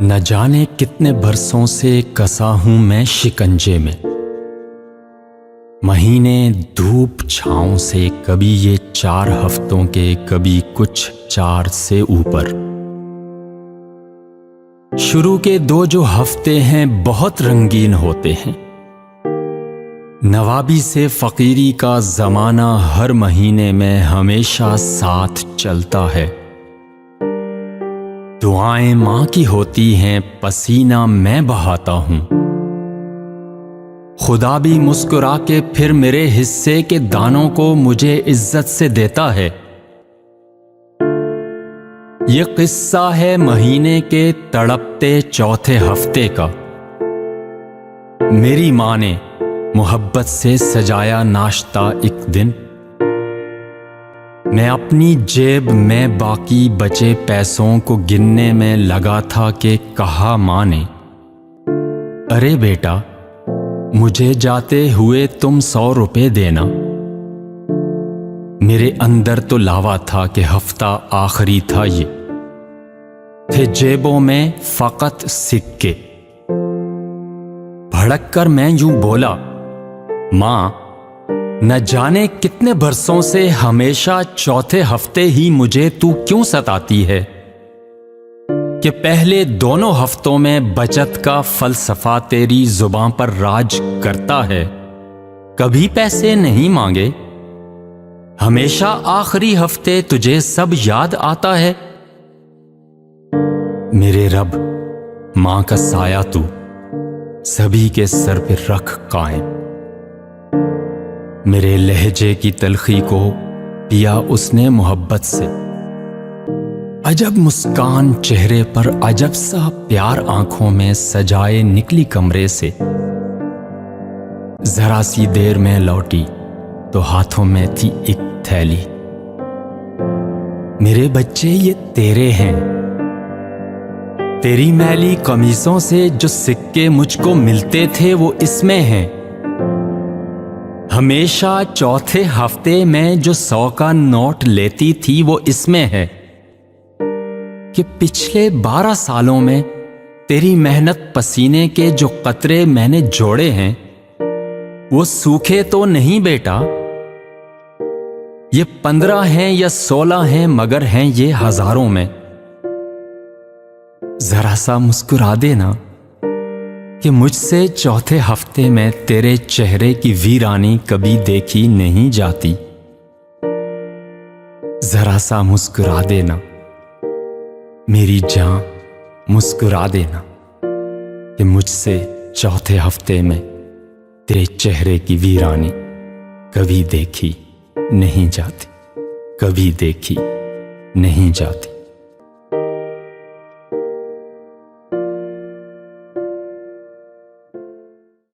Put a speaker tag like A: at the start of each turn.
A: न जाने कितने बरसों से कसा हूं मैं शिकंजे में। महीने धूप छांव से, कभी ये 4 हफ्तों के, कभी कुछ 4 से ऊपर। शुरू के 2 जो हफ्ते हैं बहुत रंगीन होते हैं। नवाबी से फकीरी का जमाना हर महीने में हमेशा साथ चलता है। दुआएं मां की होती हैं, पसीना मैं बहाता हूं। खुदा भी मुस्कुरा के फिर मेरे हिस्से के दानों को मुझे इज्जत से देता है। ये किस्सा है महीने के तड़पते चौथे हफ्ते का। मेरी मां ने मोहब्बत से सजाया नाश्ता एक दिन। मैं अपनी जेब में बाकी बचे पैसों को गिनने में लगा था कि कहा मां ने, अरे बेटा, मुझे जाते हुए तुम 100 रुपए देना। मेरे अंदर तो लावा था कि हफ्ता आखिरी था। ये थे जेबों में फकत सिक्के। भड़क कर मैं यूं बोला, मां, न जाने कितने बरसों से हमेशा चौथे हफ्ते ही मुझे तू क्यों सताती है कि पहले दोनों हफ्तों में बचत का फलसफा तेरी जुबान पर राज करता है। कभी पैसे नहीं मांगे, हमेशा आखिरी हफ्ते तुझे सब याद आता है। मेरे रब, मां का साया तू सभी के सर पर रख कायम। मेरे लहजे की तलखी को पिया उसने मोहब्बत से। अजब मुस्कान चेहरे पर, अजब सा प्यार आंखों में सजाए निकली कमरे से। जरा सी देर में लौटी तो हाथों में थी एक थैली। मेरे बच्चे, ये तेरे हैं। तेरी मैली कमीजों से जो सिक्के मुझको मिलते थे वो इसमें हैं। हमेशा चौथे हफ्ते में जो 100 का नोट लेती थी वो इसमें है कि पिछले 12 सालों में तेरी मेहनत पसीने के जो कतरे मैंने जोड़े हैं वो सूखे तो नहीं बेटा। ये 15 हैं या 16 हैं, मगर हैं ये हजारों में। जरा सा मुस्कुरा देना कि मुझसे चौथे हफ्ते में तेरे चेहरे की वीरानी कभी देखी नहीं जाती। जरा सा मुस्कुरा देना मेरी जान, मुस्कुरा देना कि मुझसे चौथे हफ्ते में तेरे चेहरे की वीरानी कभी देखी नहीं जाती, कभी देखी नहीं जाती।